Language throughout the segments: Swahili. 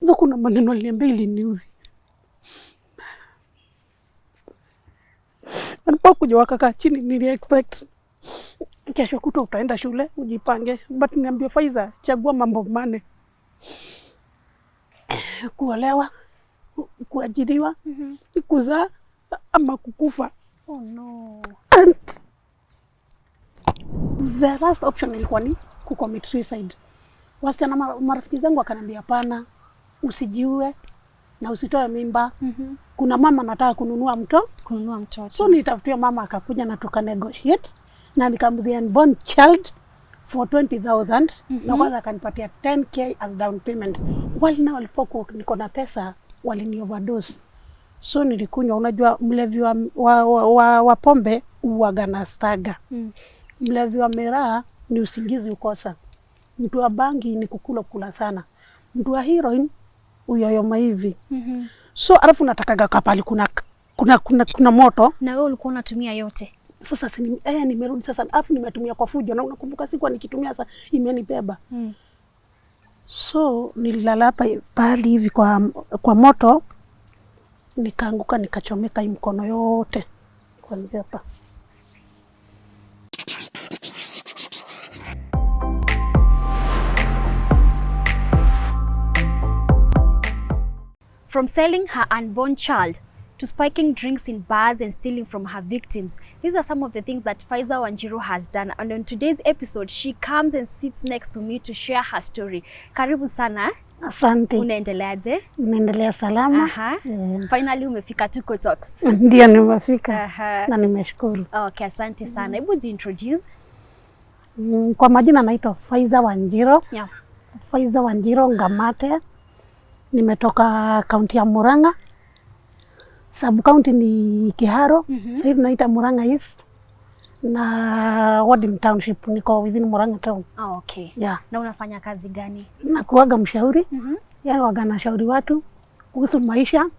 Sasa kuna maneno aliniambia iliniudhi. Alipokuja wakakaa chini nili-expect kesho kutwa utaenda shule ujipange, but niambia Faiza, chagua mambo mane: kuolewa, kuajiriwa, kuzaa ama kukufa. Oh no. And the last option ilikuwa ni kucommit suicide. Wasichana marafiki zangu wakaniambia hapana, usijiue na usitoe mimba. Kuna mama anataka kununua mtoto. So nitafutia mama, akakuja na tuka negotiate na nikamzia unborn child for 20,000 na kwanza akanipatia 10k as down payment. Wali na walipokuwa niko na pesa walini overdose. So nilikunywa, unajua mlevi wa pombe uwaga na staga. Mlevi wa miraa ni usingizi ukosa. Mtu wa bangi ni kula sana. Mtu wa heroin uyoyoma hivi. So alafu natakaga kapali kuna moto. Na wewe ulikuwa unatumia yote? Sasa nimerudi sasa, alafu nimetumia kwa fujo, na unakumbuka siku nikitumia sasa imenibeba. So nililala hapa pali hivi kwa moto, nikaanguka nikachomeka hii mkono yote kuanzia hapa. From selling her unborn child to spiking drinks in bars and stealing from her victims, these are some of the things that Faiza Wanjiru has done. And on today's episode, she comes and sits next to me to share her story. Karibu sana. Asante. Unaendeleaje? Unaendelea salama. Finally umefika Tuko Talks. Ndio nimefika. Na nimeshukuru. Okay, asante sana. Hebu introduce. Kwa majina naitwa Faiza Wanjiru. Yeah. Faiza Wanjiru Ngamate. Nimetoka kaunti ya Murang'a. Sub county ni Kiharo. Sasa tunaita Murang'a East. Na Warding Township, niko within Murang'a town. Okay. Yeah. Na unafanya kazi gani? Nakuaga mshauri. Yani waga nashauri watu kuhusu maisha,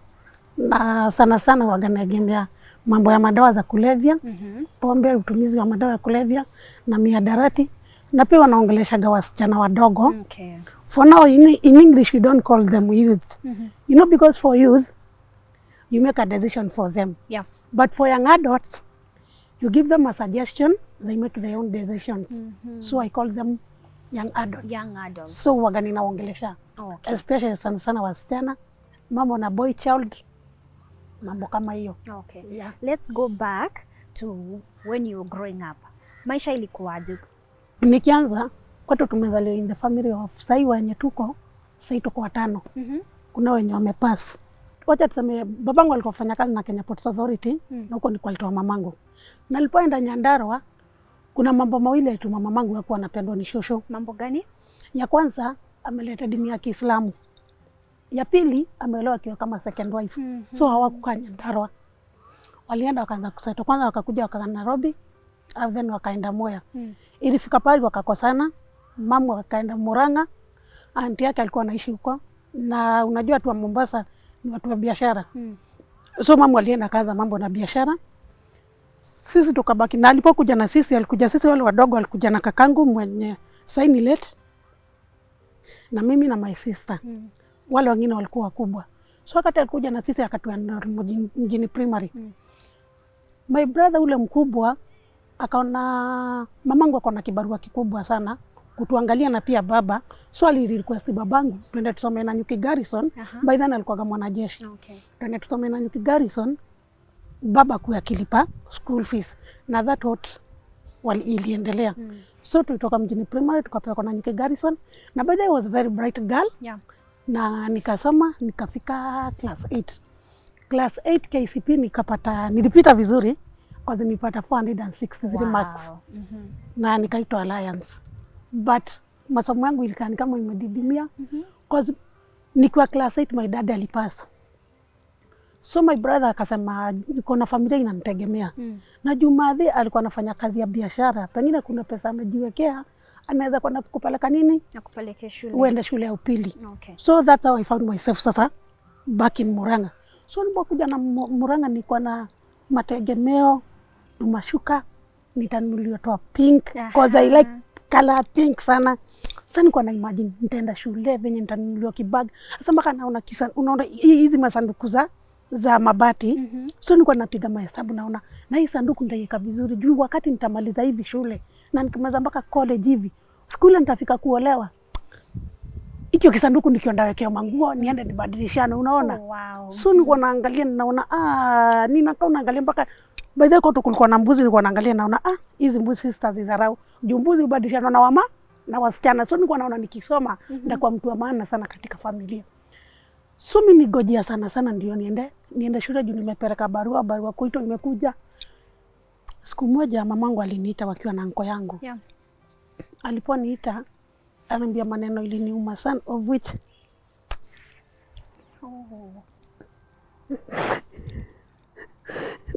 na sana waga naegemea mambo ya madawa za kulevya, pombe, utumizi wa madawa ya kulevya na mihadarati, na pia wanaongeleshaga wasichana wadogo. Okay. For now in English we don't call them youth. You know, because for youth you make a decision for them. Yeah. But for young adults you give them a suggestion, they make their own decisions. So I call them young adults. Young adults. So waga ninaongelesha. Okay. Especially sana wasichana, mambo na boy child, mambo kama hiyo. Okay. Yeah. Let's go back to when you were growing up. Maisha ilikuwaje? Nikianza kwetu tumezaliwa in the family of sai wenye tuko 5. Kuna wenye wamepass. Wacha tuseme babangu alikuwa fanya kazi na Kenya Ports Authority, na huko ndiko alitoa mamangu. Na nilipoenda Nyandarua kuna mambo mawili alituma mamangu hakuwa anapendwa ni shosho. Mambo gani? Ya kwanza ameleta dini ya Kiislamu. Ya pili ameolewa akiwa kama second wife. So hawakukaa Nyandarua. Walienda wakaanza kusaito. Kwanza wakakuja wakakaa Nairobi, then wakaenda Mwea. Ilifika pale wakakosana, mamu akaenda Murang'a, aunti yake alikuwa anaishi huko. Na unajua watu wa Mombasa ni watu wa biashara. So mamu alienda kaza mambo na biashara. Sisi tukabaki, na alipokuja na sisi alikuja sisi wale wadogo, alikuja na kakangu mwenye saini late, na mimi na my sister. Wale wengine walikuwa wakubwa. So wakati alikuja na sisi akatuenda mjini primary. My brother ule mkubwa akaona mamangu akona kibarua kikubwa sana kutuangalia na pia baba. So alirequest babangu twende tusome Nanyuki Garrison. By then alikuwa kama mwanajeshi. Okay. Twende tusome Nanyuki Garrison, baba kuya kilipa school fees. Na that what iliendelea. So tulitoka mjini primary tukapelekwa Nanyuki Garrison, na by the way was very bright girl. Yeah. Na nikasoma nikafika class 8. Class 8 KCP nilipita vizuri kwa sababu nilipata 463 marks. Na nikaitwa Alliance. But masomo yangu ilikuwa kama imedidimia because nikiwa class 8 my dad alipass. So my brother akasema niko na familia inanitegemea. Na Jumadhi alikuwa anafanya kazi ya biashara, pengine kuna pesa amejiwekea, anaweza kwenda kupeleka nini? Nakupeleke shule. Uende shule ya upili. Okay. So that's how I found myself sasa back in Murang'a. So nilipokuja na Murang'a nilikuwa na mategemeo, mashuka nitanunuliwa toa pink because I like color pink sana. Sasa niko na imagine nitaenda shule venye nitanunuliwa kibag. Sasa mpaka naona unaona hizi masanduku za mabati. So niko napiga mahesabu naona na hii sanduku nitaiweka vizuri juu wakati nitamaliza hivi shule na nikimaliza mpaka college hivi. Siku ile nitafika kuolewa. Hicho kisanduku nikionda wekea manguo niende nibadilishane unaona. Wow. So niko naangalia naona ninakaa naangalia mpaka by the way kwa kulikuwa na mbuzi nilikuwa naangalia naona hizi mbuzi sisters zidharau. Juu mbuzi ubadilishana na wama na wasichana. So nilikuwa naona nikisoma nitakuwa mtu wa maana sana katika familia. So mimi nigojea sana ndio niende shule juu nimepeleka barua kuitwa imekuja. Siku moja mamangu aliniita wakiwa na anko yangu. Yeah. Aliponiita ananiambia maneno iliniuma sana of which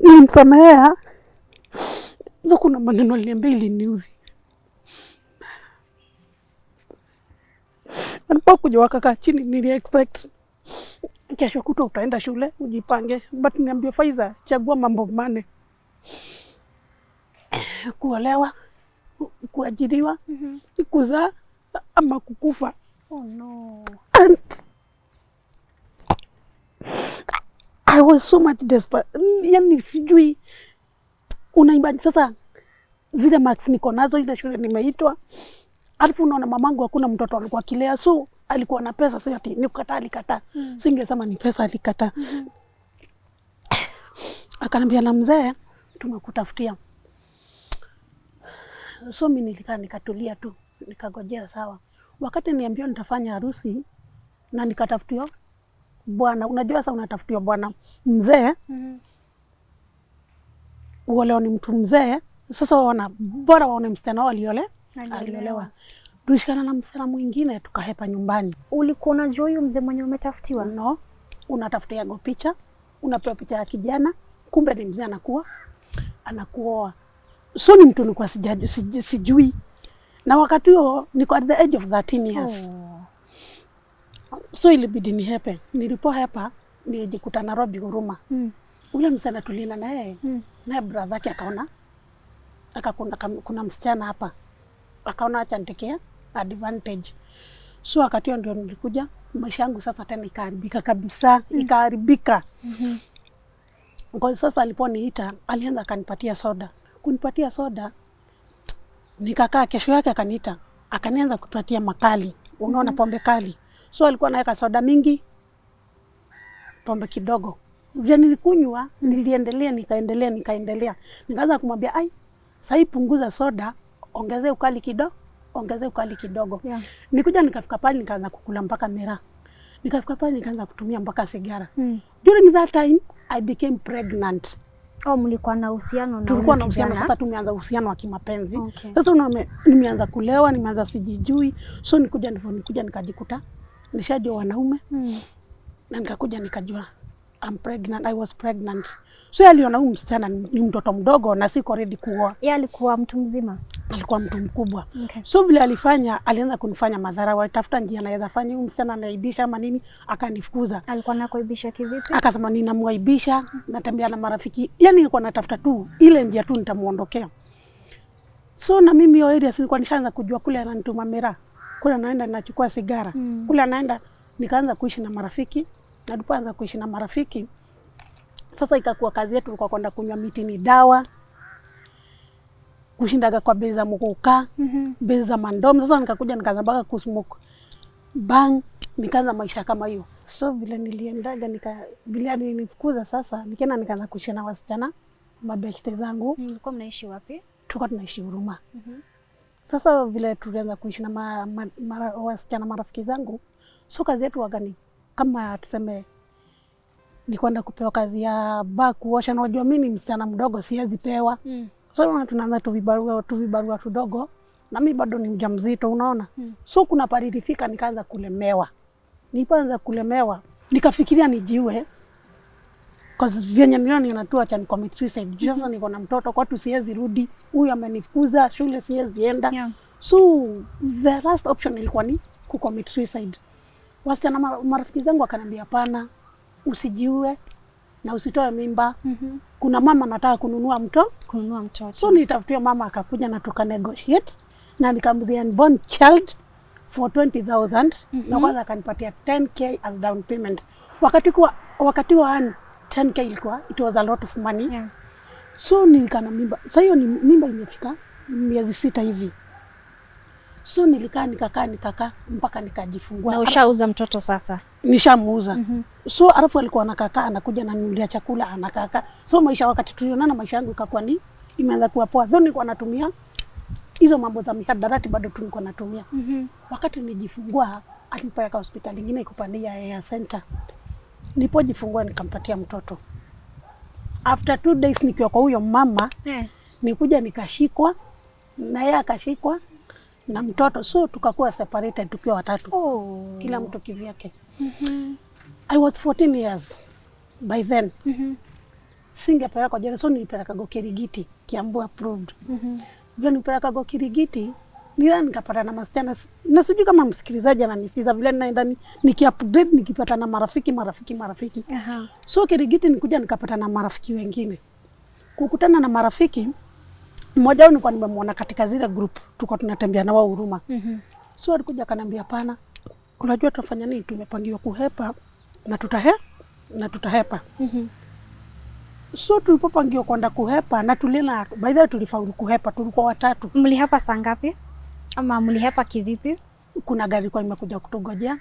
nilimsamehea. So kuna maneno aliniambia iliniudhi. Alipokuja wakakaa chini nili expect kesho kutwa utaenda shule ujipange, but niambia Faiza chagua mambo mane: kuolewa, kuajiriwa, kuzaa ama kukufa. Oh no. And I was so much desperate. Yani sijui unaimbaji sasa zile marks niko nazo ile shule nimeitwa. Alafu unaona mamangu hakuna mtoto alikuwa kilea, so alikuwa na pesa, sasa ati nikukataa alikataa. Singesema ni pesa alikataa. Akaniambia na mzee tumekutafutia. So mimi nilikaa nikatulia tu, nikagojea sawa. Wakati niambiwa nitafanya harusi na nikatafutiwa bwana, unajua sasa unatafutiwa bwana mzee. Wale ni mtu mzee, sasa waona bora waone msichana aliolewa. Tulishikana na msichana mwingine tukahepa nyumbani. Ulikuwa unajua huyu mzee mwenye umetafutiwa? No, unatafutia picha, unapewa picha ya kijana, kumbe ni mzee anakuoa. So ni mtu nilikuwa sijui. Na wakati huo niko at the age of 13 years. So ilibidi nihepe. Nilipohepa nilijikuta Nairobi Huruma. Ule msichana tulina na yeye. Na brother yake akaona kuna msichana hapa. Akaona acha nitekea advantage. So wakati huo ndio nilikuja, maisha yangu sasa tena ikaharibika kabisa, ikaharibika. Kwa sasa aliponiita alianza akanipatia soda. Kunipatia soda nikakaa, kesho yake akaniita akanianza kutupatia makali. Unaona pombe kali. So alikuwa anaweka soda mingi, pombe kidogo. Vile nilikunywa, nikaendelea. Nikaanza kumwambia sasa punguza soda, ongezea ukali kidogo. Yeah. Nikuja nikafika pale nikaanza kukula mpaka miraa. Nikafika pale nikaanza kutumia mpaka sigara. During that time I became pregnant. Mlikuwa na uhusiano na tulikuwa na uhusiano, sasa tumeanza uhusiano wa kimapenzi. Okay. Sasa nimeanza kulewa, nimeanza sijijui. So nikuja nikajikuta nishajua wanaume. Na nikakuja nikajua I'm pregnant, I was pregnant. So aliona huyu msichana ni mtoto mdogo na siko ready kuoa. Yeye alikuwa mtu mzima? Alikuwa mtu mkubwa. Okay. So vile alianza kunifanya madhara, walitafuta njia anaweza fanya huyu msichana anaibisha ama nini, akanifukuza. Alikuwa anakuibisha kivipi? Akasema ninamwaibisha, natembea na marafiki. Yani nilikuwa natafuta tu ile njia tu nitamuondokea. So na mimi hiyo area nilikuwa nishaanza kujua kule ananituma miraa. Kule naenda nachukua sigara. Kule naenda nikaanza kuishi na marafiki. Na tulipoanza kuishi na marafiki, sasa ikakuwa kazi yetu kwa kwenda kunywa miti ni dawa. Kushindaga kwa bei za mukuka, bei za mandomu. Sasa nikakuja nikaanza baka kusmoke bang, nikaanza maisha kama hiyo. So vile niliendaga bila nilifukuza sasa, nikaanza kuishi na wasichana mabeshte zangu. Mlikuwa mnaishi wapi? Tulikuwa tunaishi Huruma. Sasa vile tulianza kuishi na wasichana marafiki zangu, so kazi yetu wagani kama tuseme ni kwenda kupewa kazi ya kuosha, na unajua mimi ni msichana mdogo siwezi pewa. So tunaanza tuvibarua tudogo, na mimi bado ni mjamzito unaona. So kuna parilifika nikaanza kulemewa. Nilipoanza kulemewa nikafikiria nijiue, cause vyenye milioni inatua cha commit suicide. Sasa niko na mtoto kwa tu siwezi rudi, huyu amenifukuza shule siwezi enda. Yeah. So the last option ilikuwa ni commit suicide. Wasichana marafiki zangu wakaniambia hapana, usijiue na usitoe mimba. Kuna mama anataka kununua mtoto. So nitafutia mama, akakuja na tuka negotiate na nikamdhia unborn child for 20,000 na kwanza akanipatia 10k as down payment. Wakati wa 10k ilikuwa it was a lot of money. Yeah. So nilikaa na mimba. Sasa hiyo ni mimba imefika miezi 6 hivi. So nikakaa mpaka nikajifungua. Na ushauza mtoto sasa? Nishamuuza. So alafu alikuwa anakaa anakuja na ninulia chakula anakaa. So maisha wakati tulionana maisha yangu ikakuwa ni imeanza kuwa poa. Though nilikuwa natumia hizo mambo za mihadarati bado tu nilikuwa natumia. Wakati nijifungua alipeleka hospitali nyingine ikupandia ya center. Nilipojifungua nikampatia mtoto. After 2 days nikiwa kwa huyo mama, nikuja nikashikwa na yeye akashikwa na mtoto. So tukakuwa separated tukiwa watatu. Kila mtu kivyake. I was 14 years by then. Singepeleka kwa jela, so nilipeleka Kirigiti, Kiambu approved. Vile nilipeleka Kirigiti, nikapata na masichana. Na sijui kama msikilizaji ananisikiza vile naenda nikiupgrade nikipata na marafiki. So Kirigiti nikuja nikapata na marafiki wengine. Kukutana na marafiki, mmoja wao nilikuwa nimemwona katika zile group tuko tunatembea na wao Huruma. So alikuja akaniambia hapana, unajua tutafanya nini? Tumepangiwa kuhepa na tutahepa. So tulipopangiwa kwenda kuhepa na tulina by the way tulifaulu kuhepa, tulikuwa watatu. Mlihepa saa ngapi? Ama mlihepa kivipi? Kuna gari kwa imekuja kutugojea.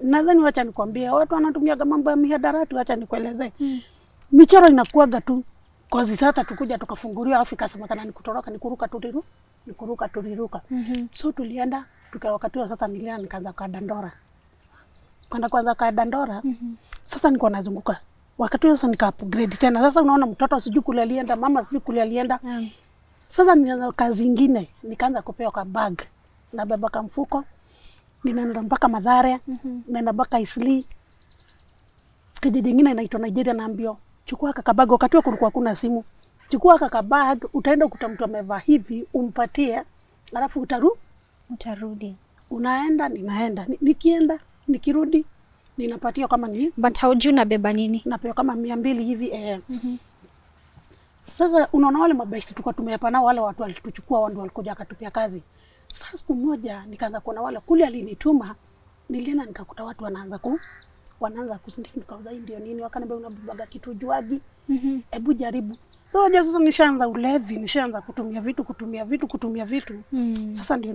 Nadhani wacha nikwambie watu wanatumia mambo ya mihadarati, wacha nikuelezee. Michoro inakuaga tu. Kwa sasa tukuja tukafunguliwa afu ikasemekana nikutoroka nikuruka tuliruka. So tulienda wakati wa sasa nikaanza kwa Dandora. Kwanza kwa Dandora. Sasa niko nazunguka. Wakati sasa nika upgrade tena. Sasa unaona mtoto sijui kule alienda, mama sijui kule alienda. Sasa nilianza kazi nyingine, nikaanza kupewa kwa bag. Na beba kama mfuko. Ninaenda mpaka Mathare, ninaenda mpaka Isli. Kijiji kingine inaitwa Nigeria naambio, chukua kaka bag. Wakati kulikuwa kuna simu. Chukua kaka bag, utaenda kuta mtu amevaa hivi, umpatie, alafu utarudi. Unaenda, ninaenda. Nikienda, nikirudi, ninapatia kama ni. But haujui unabeba nini? Napewa kama 200 hivi. Sasa unaona wale mabeshte tulikuwa tumeapa nao, wale watu walituchukua, wao ndio walikuja akatupia kazi. Sasa siku moja nikaanza kuona wale kule alinituma, nilienda nikakuta watu wanaanza kusindika, nikauza ndio nini, wakaniambia unabubaga kitu juaji. Hebu jaribu. So sasa nishaanza ulevi, nishaanza kutumia vitu. Sasa ndio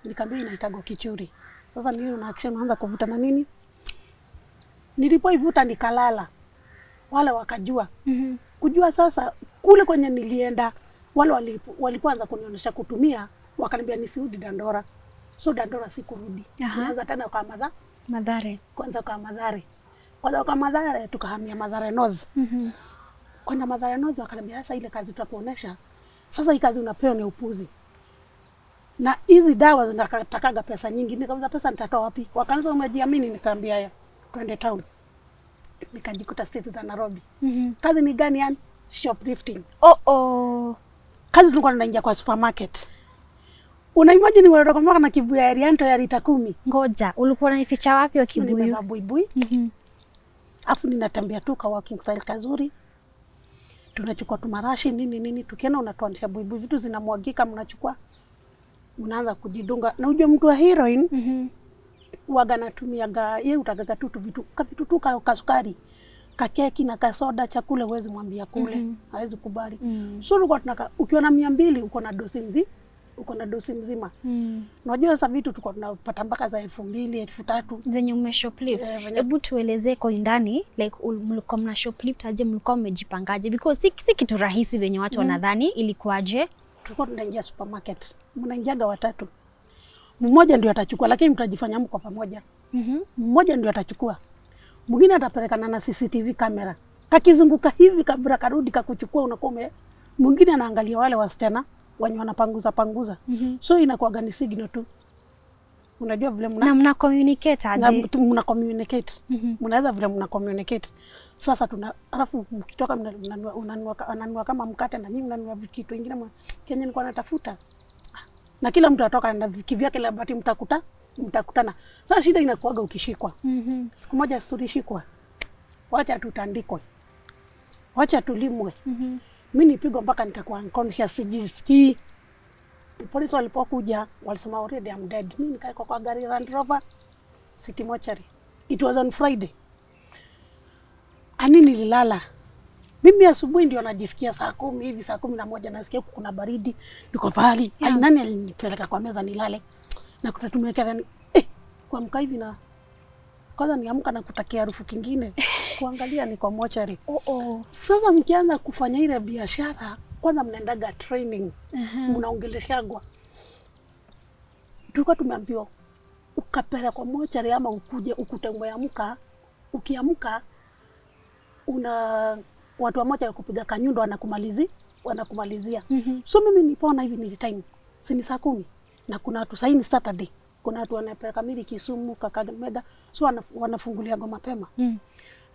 nikaambia inaitagwa kichuri. Sasa nilio na action naanza kuvuta na nini? Nilipoivuta nikalala. Wale wakajua. Kujua sasa kule kwenye nilienda wale walipoanza kunionyesha kutumia, wakaniambia nisirudi Dandora. So Dandora sikurudi. Naanza tena kwa Mathare. Kwanza kwa Mathare tukahamia Mathare North. Kwenda Mathare North wakaniambia sasa ile kazi tutakuonesha. Sasa hii kazi unapewa ni upuzi. Na hizi dawa zinatakaga pesa nyingi. Nikamwambia pesa nitatoa wapi? Wakaanza umejiamini, nikamwambia haya twende town. Nikajikuta state za Nairobi. Kazi ni gani yani? Shoplifting. Kazi tulikuwa tunaingia kwa supermarket. Una imagine wewe kama na kibuyu ya Rianto ya lita 10. Ngoja, ulikuwa unaificha wapi wa kibuyu? Nimebeba buibui. Afu ninatembea tu kwa walking style kazuri. Tunachukua tumarashi nini tukienda unatoanisha buibui, vitu zinamwagika, mnachukua unaanza kujidunga. Na unajua mtu wa heroin waga natumiaga yeye utagaga tu vitu ka sukari, ka keki na ka soda, chakula huwezi mwambia kule, hawezi kubali. So ulikuwa tunaka ukiona 200 uko na dosi mzima. Unajua sasa vitu tulikuwa tunapata mpaka za 2,000, 3,000 zenye umeshoplift. Hebu tuelezee kwa ndani, like mlikuwa mna shoplift aje, mlikuwa mmejipangaje? Because si kitu rahisi venye watu wanadhani. Ilikuwaje? Tulikuwa tunaingia supermarket. Mnaingiaga watatu. Mmoja ndio atachukua, lakini mtajifanya mko pamoja. Mmoja ndio atachukua. Mwingine atapelekana na CCTV kamera. Kakizunguka hivi kabla karudi kakuchukua unakuwa mwingine anaangalia wale wasichana wenye wanapanguza. So inakuwa ni signal tu. Unajua vile mna communicate aje? Mna communicate. Mnaweza vile mna communicate. Sasa alafu mkitoka unanua kama mkate na nyinyi mnanua kitu kingine Kenya nilikuwa natafuta. Na kila mtu atoka na kivyake la bahati mtakutana. Sasa shida inakuaga ukishikwa. Siku moja tulishikwa. Wacha tutandikwe. Wacha tulimwe. Mimi nipigwa mpaka nikakuwa unconscious, sijisikii. Polisi walipokuja walisema already I'm dead. Mimi nikaeka kwa gari Land Rover City Mortuary. It was on Friday. Ani nililala. Mimi asubuhi ndio najisikia saa 10 hivi, saa 11 nasikia kuna baridi. Niko pahali. Ai, nani alinipeleka kwa meza nilale? Na kutatumekea kuamka hivi na kwanza niamka na kutakia harufu kingine. Kuangalia ni kwa mortuary. Sasa mkianza kufanya ile biashara, kwanza mnaendaga training. Mnaongeleshagwa. Tulikuwa tumeambiwa ukapera kwa mortuary ama ukuje ukute umeamka, ukiamka watu wa mortuary kupiga kanyundo wanakumalizia. So mimi nilipoona hivi ni time. Si ni saa 10 na kuna watu saini Saturday. Kuna watu wanapeleka mili Kisumu, Kakamega, so wanafungulia goma mapema.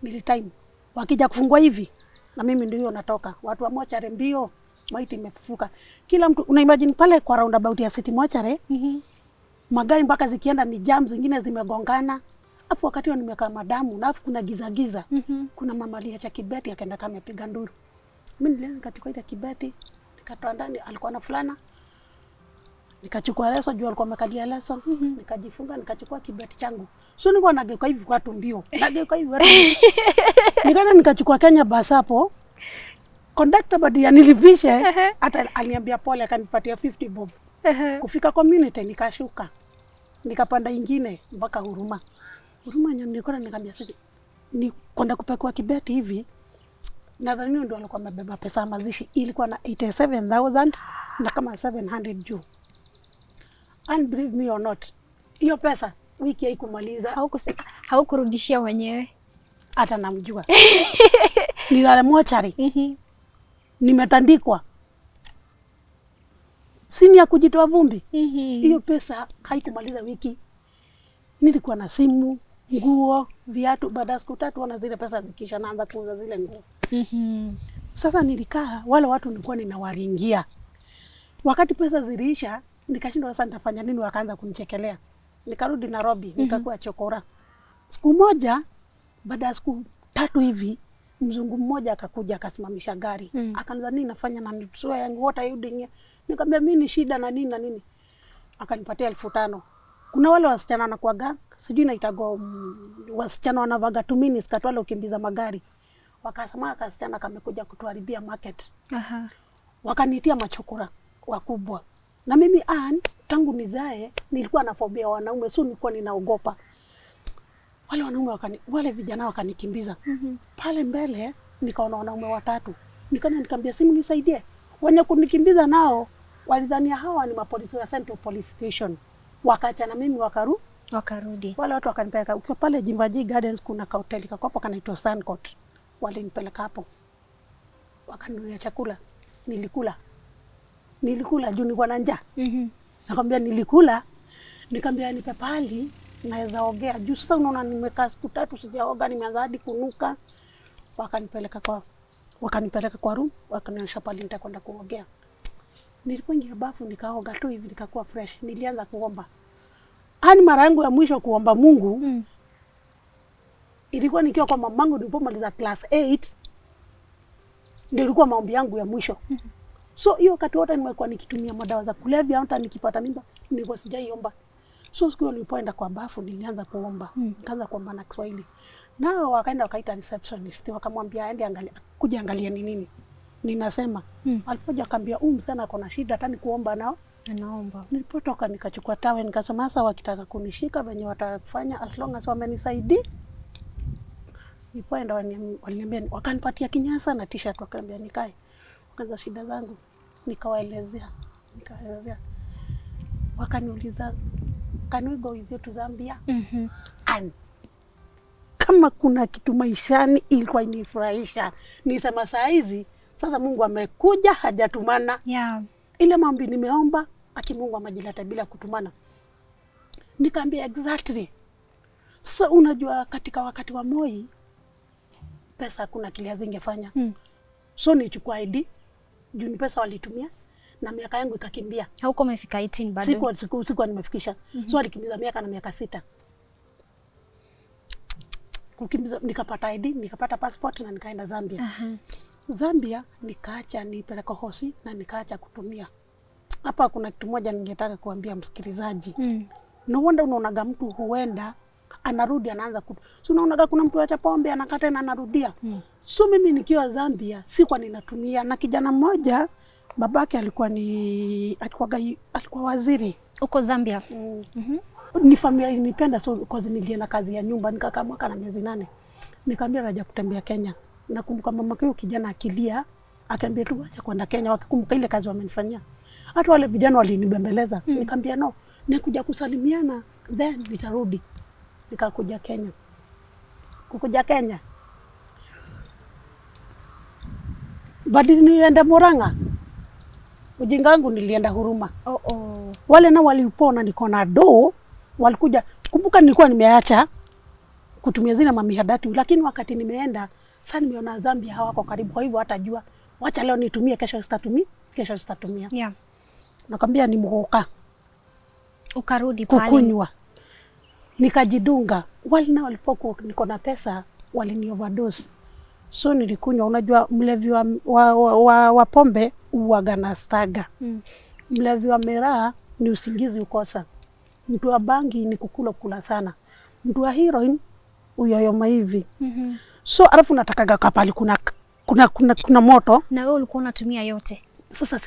Nili time. Wakija kufungua hivi na mimi ndio natoka. Watu wa mortuary mbio, maiti imefufuka. Kila mtu una imagine pale kwa roundabout ya City Mortuary. Magari mpaka zikienda ni jam, zingine zimegongana. Hapo wakati wa nimekaa madamu na kuna giza. Kuna mama aliacha kibeti akaenda kama amepiga nduru. Mimi nilienda katika ile kibeti, nikatoa ndani alikuwa na fulana. Nikachukua leso juu alikuwa amekalia leso, nikajifunga nikachukua kibeti changu. So nilikuwa nageuka hivi kwa tumbio. Nageuka hivi watu. Nikaenda nikachukua Kenya bus hapo. Conductor badi anilipishe hata aliniambia pole akanipatia 50 bob. Kufika community nikashuka. Nikapanda ingine mpaka Huruma. Huruma nilikuwa nikamwambia sasa ni kwenda kupekua kibeti hivi. Nadhani ndio alikuwa amebeba pesa mazishi ilikuwa na 87,000 na kama 700 juu. And believe me or not, hiyo pesa wiki haikumaliza. Haukurudishia wenyewe. Hata namjua. Nilale mortuary. Nimetandikwa. Sini ya kujitoa vumbi. Hiyo pesa haikumaliza wiki. Nilikuwa na simu, nguo, viatu, baada ya siku 3 wana zile pesa zikisha naanza kuuza zile nguo. Sasa nilikaa wale watu nilikuwa ninawaringia. Wakati pesa ziliisha, nikashindwa sasa nitafanya nini, wakaanza kunichekelea. Nikarudi Nairobi, nikakuwa chokora. Siku moja, baada ya siku 3 hivi, mzungu mmoja akakuja akasimamisha gari. Akaniambia nini nafanya na nitoa yangu what are you doing? Nikamwambia mimi ni shida na nini na nini. Akanipatia 5,000. Kuna wale wasichana wanakuaga, sijui naitago wasichana wanavaga 2 minutes katwale ukimbiza magari. Wakasema akasichana kamekuja kutuharibia market. Wakanitia machokora wakubwa. Na mimi tangu nizae nilikuwa nafobia wanaume, so nilikuwa ninaogopa. Wale wanaume wale vijana wakanikimbiza. Pale mbele nikaona wanaume 3. Nikamwambia simu nisaidie. Wenye kunikimbiza nao walidhania hawa ni mapolisi wa Central Police Station. Wakaacha na mimi wakarudi. Wale watu wakanipeleka ukiwa pale Jimbaji Gardens kuna hoteli kako hapo kanaitwa Suncourt. Walinipeleka hapo. Wakaninunulia chakula. Nilikula juu nilikuwa na njaa. Nakwambia nilikula. Nikamwambia nipe pali naweza ogea. Juu sasa unaona nimekaa siku 3 sijaoga, nimeanza hadi kunuka. Wakanipeleka kwa room, wakanionyesha pali nitakwenda kuogea. Nilipoingia bafu nikaoga tu hivi nikakuwa fresh. Nilianza kuomba. Mara yangu ya mwisho kuomba Mungu ilikuwa nikiwa kwa mamangu nilipomaliza class 8. Ndio ilikuwa maombi yangu ya mwisho. So hiyo wakati wote nimekuwa nikitumia madawa za kulevya, hata nikipata mimba nilikuwa sijaiomba. So siku nilipoenda kwa bafu nilianza kuomba. Nikaanza kuomba na Kiswahili. Nao wakaenda wakaita receptionist, wakamwambia aende kuja angalia ni nini. Ninasema alipoja akambia msana ako na shida hata nikuomba nao anaomba. Nilipotoka nikachukua tawe nikasema sasa wakitaka kunishika venye watakufanya as long as wamenisaidia. Nilipoenda waliniambia wakanipatia kinyasa na t-shirt wakaniambia nikae. Wakaanza shida zangu nikawaelezea. Wakaniuliza can we go with you to Zambia? And kama kuna kitu maishani ilikuwa inifurahisha nisema saa hizi sasa Mungu amekuja hajatumana. Ile maombi nimeomba Mungu amejileta bila kutumana. Nikaambia exactly. So unajua katika wakati wa Moi pesa kuna kile zingefanya. So nichukua ID juu ni pesa walitumia na miaka yangu ikakimbia. Hauko umefika 18 bado? Sikuwa nimefikisha. So alikimbiza miaka na miaka 6. Kukimbiza nikapata ID, nikapata passport na nikaenda Zambia. Zambia nikaacha nipeleka hosi na nikaacha kutumia. hapa kuna kitu moja ningetaka kuambia msikilizaji. No wonder unaonaga mtu huenda anarudi anaanza so unaonaga kuna mtu acha pombe anakata na anarudia. So mimi nikiwa Zambia sikuwa ninatumia, na kijana mmoja babake alikuwa waziri uko Zambia. Ni familia ilinipenda, so cause nilienda kazi ya nyumba nikakaa mwaka na miezi 8. Nikamwambia naja kutembea Kenya. Nakumbuka mama yake kijana akilia, akaambia tu acha kwenda Kenya, wakikumbuka ile kazi wamenifanyia. Hata wale vijana walinibembeleza. Nikamwambia no, nikuja kusalimiana then nitarudi. Nikakuja Kenya. Kukuja Kenya. Badi nienda Murang'a. Ujinga wangu nilienda Huruma. Wale na walipona niko na do walikuja. Kumbuka nilikuwa nimeacha kutumia zina mamihadati, lakini wakati nimeenda sasa nimeona Zambia hawako karibu, kwa hivyo hatajua wacha leo nitumie, kesho sitatumia. Yeah. Nakwambia ni mhoka. Ukarudi pale. Kukunywa. Nikajidunga. Wale na walipokuwa niko na pesa walini overdose. So nilikunywa, unajua mlevi wa pombe uwaga na staga. Mlevi wa miraa ni usingizi ukosa. Mtu wa bangi ni kula sana. Mtu wa heroin uyoyoma hivi. So alafu natakaga kapali kuna moto. Na wewe ulikuwa unatumia yote. Sasa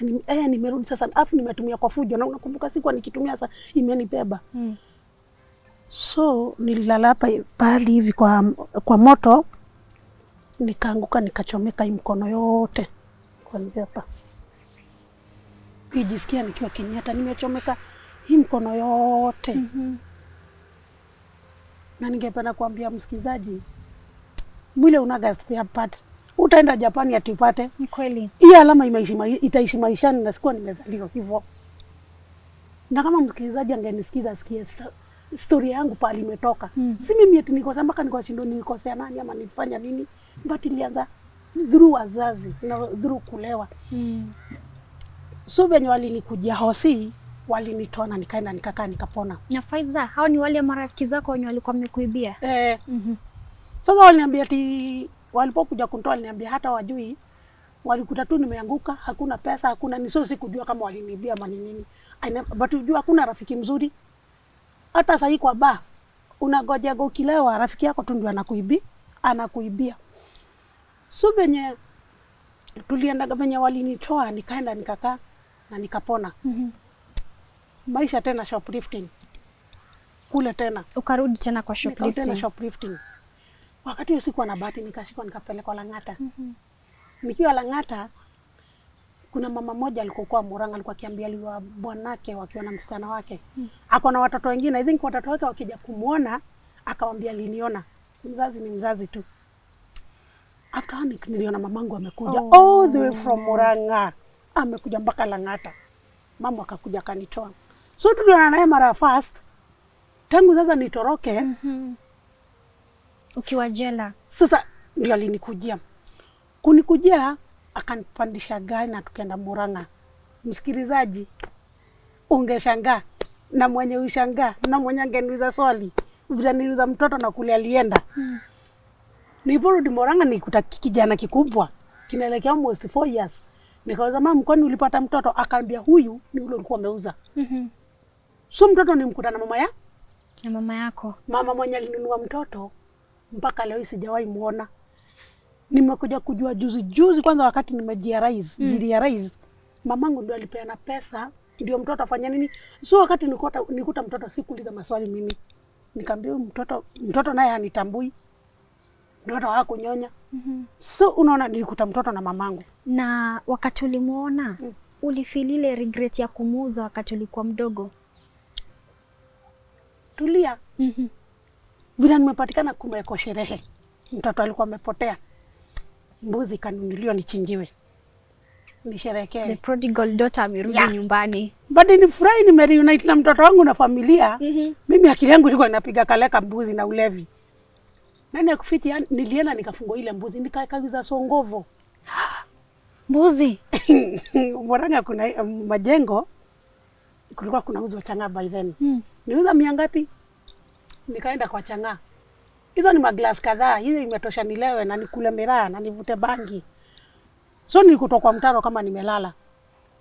nimerudi sasa, alafu nimetumia kwa fujo, na unakumbuka siku nikitumia sasa imenibeba. So nililala hapa pale hivi kwa moto, nikaanguka nikachomeka hii mkono yote kuanzia hapa. Nijisikia nikiwa Kenyatta nimechomeka hii mkono yote. Na ningependa kuambia msikizaji, mwile unaga spare part. Utaenda Japani atipate. Ni kweli. Hii alama itaishi maishani, na sikuwa nimezaliwa hivyo. Na kama msikilizaji angenisikiza sikia story yangu pale imetoka. Si mimi eti niko mpaka niko shindo nilikosea nani ama nilifanya nini, but ilianza dhuru wazazi na dhuru kulewa. So venye walinikuja hosi, walinitoa na nikaenda nikakaa nikapona. Na Faiza, hao ni wale marafiki zako wenye walikuwa wamekuibia? Sasa waliniambia ati walipokuja kunitoa waliniambia hata wajui, walikuta tu nimeanguka, hakuna pesa, hakuna ni, so sikujua kama walinibia ama nini. But unajua hakuna rafiki mzuri. Hata sasa hii kwa ba unagoja ukilewa rafiki yako tu ndio anakuibia. So venye tulienda venye walinitoa nikaenda nikakaa na nikapona. Maisha tena shoplifting. Kule tena. Ukarudi tena kwa shoplifting. Wakati hiyo sikuwa na bahati, nikashikwa nikapelekwa Lang'ata. Nikiwa Lang'ata kuna mama moja alikokuwa Murang'a, alikuwa akiambiwa bwanake wakiwa na msichana wake. Ako na watoto wengine, I think watoto wake wakija kumuona akamwambia aliniona. Mzazi ni mzazi tu. After niliona mamangu amekuja all the way from Murang'a. Amekuja mpaka Lang'ata. Mama akakuja kanitoa. So tuliona naye mara first. Tangu sasa nitoroke. Ukiwa jela. Sasa ndio alinikujia. Kunikujia akanipandisha gari na tukaenda Murang'a. Msikilizaji, ungeshangaa na mwenye ushangaa na mwenye angeniuliza swali vile niliuza mtoto na kule alienda. Niliporudi Murang'a nikuta kijana kikubwa kinaelekea almost 4 years. Nikauliza mama, kwani ulipata mtoto? Akaniambia huyu ni ule ulikuwa umeuza. So mtoto nimkuta na mama yako. Mama mwenye alinunua mtoto mpaka leo sijawahi muona. Nimekuja kujua juzi kwanza wakati nimejiarize. Mamangu ndio alipeana pesa ndio mtoto afanya nini. So wakati nikuta mtoto sikuuliza maswali mimi. Nikamwambia mtoto naye hanitambui. Mtoto hakunyonya. So unaona nilikuta mtoto na mamangu. Na wakati ulimuona, ulifeel ile regret ya kumuuza wakati ulikuwa mdogo? Tulia. Vile nimepatikana kumeko sherehe. Mtoto alikuwa amepotea. Mbuzi kanunuliwa nichinjiwe. Nisherehekee. The prodigal daughter amerudi nyumbani. Bado ni furahi nimereunite na mtoto wangu na familia. Mimi akili yangu ilikuwa inapiga kaleka mbuzi na ulevi. Nani akufichi nilienda nikafungua ile mbuzi nikakauza songovo. Mbuzi. Murang'a kuna majengo kulikuwa kunauzwa chang'aa by then. Niuza 100 ngapi? Nikaenda kwa chang'aa. Hizo ni maglass kadhaa, hizo imetosha nilewe na nikule miraa na nivute bangi. So nilikutoka kwa mtaro kama nimelala.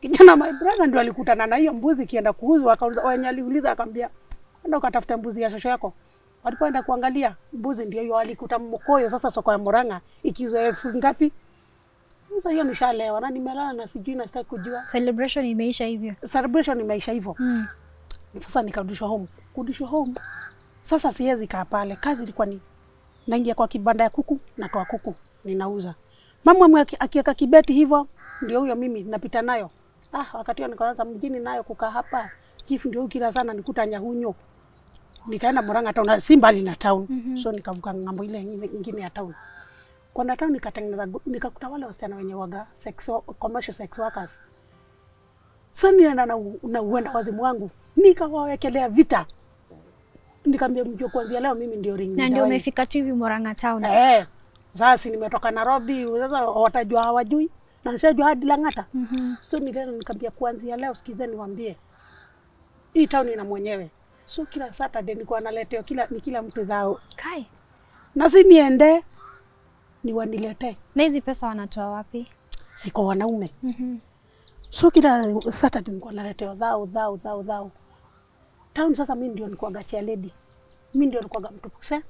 Kijana my brother ndio alikutana na hiyo mbuzi kienda kuuzwa, akauliza wenye aliuliza akamwambia enda ukatafuta mbuzi ya shosho yako. Walipoenda kuangalia mbuzi ndio hiyo alikuta mkoyo. Sasa soko ya Murang'a ikiuzwa 1000 ngapi? Sasa hiyo nishalewa na nimelala na sijui na sitaki kujua. Celebration imeisha hivyo. Celebration imeisha hivyo. Sasa nikarudishwa home. Kurudishwa home. Sasa siwezi kaa pale. Kazi ilikuwa ni naingia kwa kibanda ya kuku na toa kuku ninauza. Mama akiweka kibeti hivyo ndio huyo mimi napita nayo. Wakati huo nikaanza mjini nayo kukaa hapa. Chief ndio kila sana nikuta Nyahunyo. Nikaenda Murang'a town, si mbali na town. So nikavuka ngambo ile nyingine ya town. Kwa town nikatengeneza, nikakuta wale wasichana wenye waga commercial sex workers. Sasa nilienda na uenda wazimu wangu. Nikawawekelea vita. Nikamwambia mjue kuanzia leo mimi ndio ring. Na ndio umefika TV Murang'a town. Sasa nimetoka Nairobi, sasa watajua hawajui. Na nishajua hadi Lang'ata. So nilienda nikamwambia kuanzia leo sikizeni niwaambie. Hii town ina mwenyewe. So kila Saturday nilikuwa naletea kila mtu zao. Kai. Na si niende ni waniletee. Na hizi pesa wanatoa wapi? Siko wanaume. So kila Saturday nilikuwa naletea zao. Town sasa mimi ndio nilikuwa gachia lady. Mimi ndio nilikuwa mtu kusema.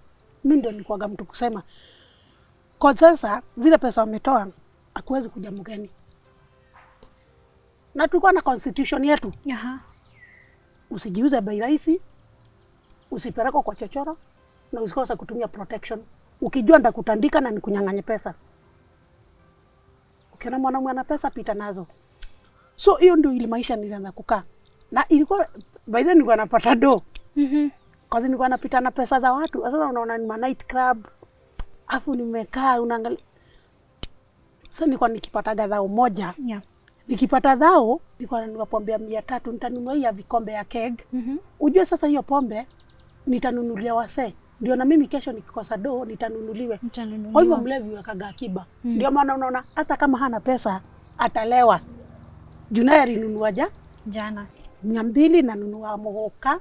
Mimi ndio nilikuwa mtu kusema. Kwa sasa zile pesa wametoa hakuwezi kuja mgeni. Na tulikuwa na constitution yetu. Usijiuze bei rahisi, usipeleke kwa chochoro na usikose kutumia protection. Ukijua ndakutandika na nikunyang'anye pesa. Ukiona mwanamume ana pesa pita nazo. So hiyo ndio ile maisha nilianza kukaa. Na ilikuwa by then nilikuwa napata do. Kwa sababu nilikuwa napita na pesa za watu. Sasa unaona ni night club. Afu nimekaa unaangalia. Sasa nilikuwa nikipata gadhao moja. Nikipata dhao, nilikuwa niwapombea 300 nitanunua ya vikombe ya keg. Ujue sasa hiyo pombe nitanunulia wasee. Ndio na mimi kesho nikikosa do nitanunuliwe. Kwa hivyo mlevi wakaga akiba. Ndio maana unaona hata kama hana pesa atalewa. Junaya alinunua jana 200 nanunua mogoka.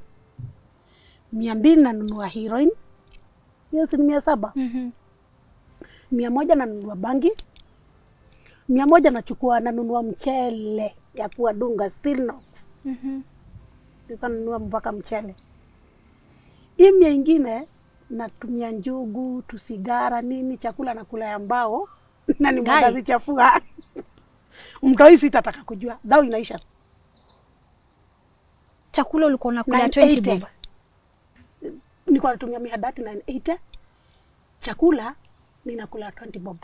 200 nanunua heroin. Hiyo si 700. 100 nanunua bangi. 100 nachukua nanunua mchele ya kuwa dunga still not. Nikanunua mpaka mchele. Hii nyingine natumia njugu, tusigara nini, chakula nakula ya mbao na ni mwandazi chafua. Mtoi sitataka kujua. Dhao inaisha. Chakula ulikuwa unakula 20 bob. Nilikuwa natumia mihadati 980. Chakula ninakula 20 bob.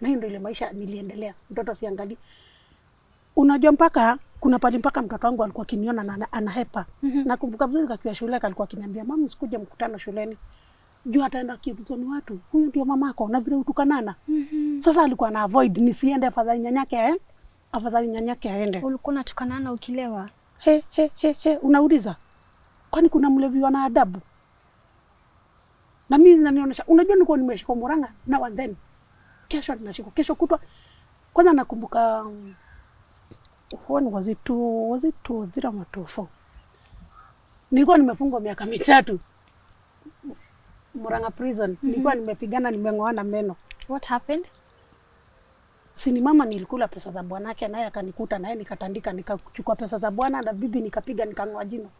Na hiyo ndio ile maisha niliendelea. Mtoto siangali. Unajua mpaka kuna pale mpaka mtoto wangu alikuwa akiniona na anahepa. Nakumbuka vizuri kakiwa shule alikuwa akiniambia mama usikuje mkutano shuleni. Juu ataenda kibuzoni watu. Huyu ndio mamako na vile utukanana. Sasa alikuwa na avoid nisiende afadhali nyanyake aende. Ulikuwa unatukanana ukilewa? Unauliza. Kwani kuna mlevi wana adabu? Na mimi zinanionyesha unajua nilikuwa nimeshika Murang'a na one then. Kesho ninashika. Kesho kutwa. Kwanza nakumbuka when was it 2 ama 4. Nilikuwa nimefungwa miaka 3 Murang'a prison. Nilikuwa nimepigana nimeng'oana meno. What happened? Sini mama nilikula pesa za bwanake naye akanikuta naye nikatandika nikachukua pesa za bwana na bibi nikapiga nikang'oa jino.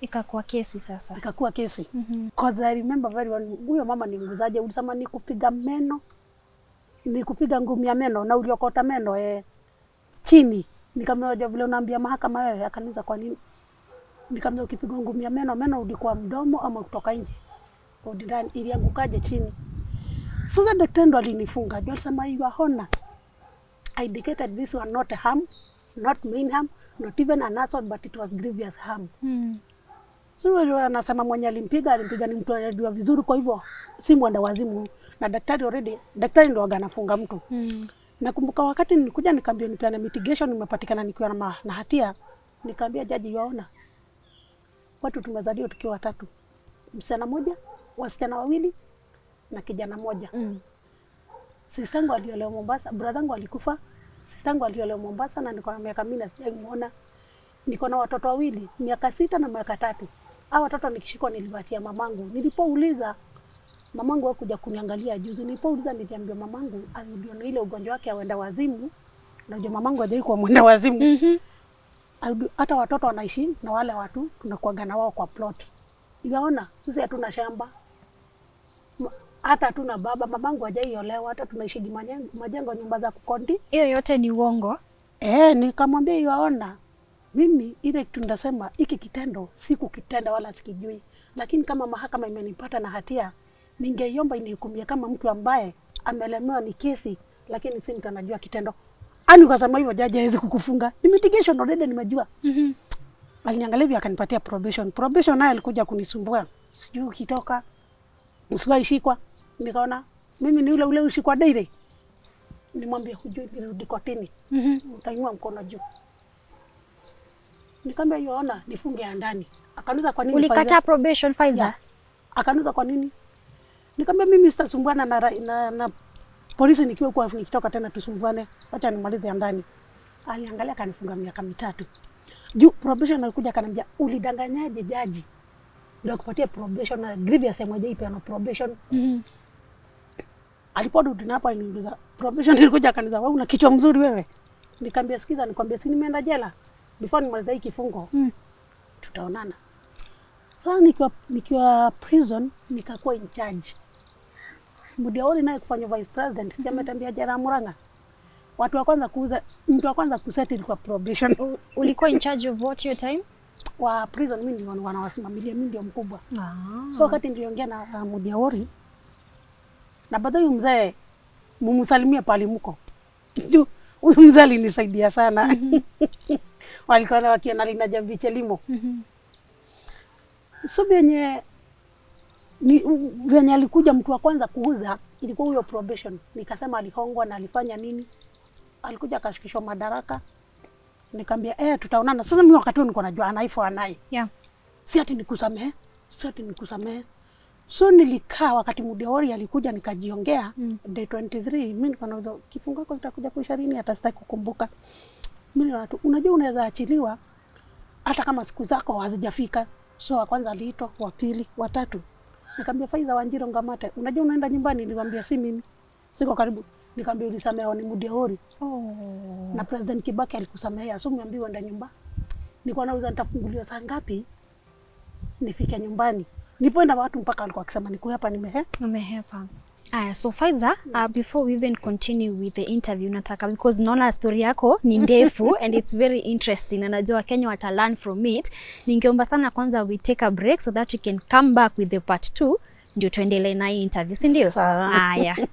Ikakuwa kesi sasa. Ikakuwa kesi. Cause I remember very well huyo mama ni mguzaje ulisema nikupiga meno. Nikupiga ngumi ya meno na uliokota meno chini. Nikamwambia vile unaambia mahakama wewe akaniza kwa nini? Nikamwambia ukipigwa ngumi ya meno ulikuwa mdomo ama kutoka nje. Rudi ndani iliangukaje chini. Sasa daktari ndo alinifunga. Alisema you are honor. I indicated this one not harm, not mean harm, not even an assault but it was grievous harm. So anasema mwenye alimpiga ni mtu anajua vizuri kwa hivyo si mwenda wazimu na daktari ndo anafunga mtu. Nakumbuka wakati nilikuja nikaambia nipeane mitigation nimepatikana nikiwa na hatia nikaambia jaji yaona watu tumezaliwa tukiwa 3. Msichana mmoja, wasichana 2 na kijana mmoja. Sistangu aliolewa Mombasa, brothangu alikufa. Sistangu aliolewa Mombasa na niko na miaka 4 sijamuona. Niko na watoto 2, miaka 6 na miaka 3. Hao watoto nikishikwa niliwatia mamangu. Nilipouliza Mamangu hakuja kuniangalia juzi. Nilipouliza niliambia mamangu ndio na ile ugonjwa wake aenda wazimu. Najua mamangu hajai kuwa mwenda wazimu. Hata watoto wanaishi na wale watu tunakuaga na wao kwa plot. Unaona, sisi hatuna shamba. Hata hatuna baba, mamangu hajaiolewa, hata tunaishi majengo nyumba za kukondi. Hiyo yote ni uongo. Nikamwambia yaona, mimi ile kitu ndasema hiki kitendo sikukitenda wala sikijui. Lakini kama mahakama imenipata na hatia, ningeiomba inihukumie kama mtu ambaye amelemewa ni kesi, lakini si mtu anajua kitendo. Ani ukasema hivyo jaji hawezi kukufunga. Ni mitigation already nimejua. Aliniangalia hivi akanipatia probation. Probation naye alikuja kunisumbua. Sijui ukitoka usiwaishikwa. Nikaona mimi ni ule ushikwa daily. Nimwambia hujui nirudi kotini. Nikainua mkono juu. Nikamwambia yaona nifunge ya ndani. Akaniuliza kwa nini? Ulikataa probation Faiza? Yeah. Akaniuliza kwa nini? Nikamwambia mimi sitasumbuana na polisi nikiwa kwa nikitoka tena tusumbuane. Acha nimalize ya ndani. Aliangalia akanifunga miaka 3. Juu probation alikuja akaniambia ulidanganyaje jaji? Ndio kupatia probation na grievous moja ipi ana probation. Aliporudi na hapa aliniuliza probation ilikuja akaniza wewe una kichwa mzuri wewe. Nikamwambia sikiza nikwambia si nimeenda jela. Before nimaliza hii kifungo. Tutaonana. Sasa nikiwa prison nikakuwa in charge. Mudiaori naye kufanya vice president si ametambia jela Murang'a. Mtu wa kwanza kusettle kwa probation. Ulikuwa in charge of what your time? Wa prison mimi ndio wanawasimamilia, mimi ndio mkubwa. So wakati niliongea na Mudiaori na baadaye mzee mumsalimia pale mko. Huyu mzee alinisaidia sana. Walikuwa wakiona Lina Jambiche Limo. So venye alikuja mtu wa kwanza kuuza ilikuwa huyo probation. Nikasema alihongwa na alifanya nini? Alikuja akashikishwa madaraka. Nikamwambia tutaonana. Sasa mimi wakati huo niko najua anaifo anaye. Yeah. Si ati nikusamehe. So nilikaa wakati Mudiaori alikuja nikajiongea day 23 mimi niko nauza kifungo chako kitakuja kuisha lini hata sitaki kukumbuka. Mimi unajua unaweza achiliwa hata kama siku zako hazijafika. So wa kwanza aliitwa, wa pili, wa tatu. Nikamwambia Faiza Wanjiru Ngamate, unajua unaenda nyumbani? Nilimwambia si mimi. Siko karibu. Nikamwambia ulisamehewa ni Mudiaori. Na President Kibaki alikusamehea. So niambiwa uende nyumba. Nilikuwa nauza nitafunguliwa saa ngapi? Nifike nyumbani. Nipoenda watu mpaka walikuwa wakisema niko hapa nimehepa. So Faiza, before we even continue with the interview, nataka because naona story yako ni ndefu and it's very interesting na najua Kenya wata learn from it. Ningeomba sana kwanza we take a break so that we can come back with the part 2 ndio tuendelee na hii interview, si ndio? Sawa. Haya.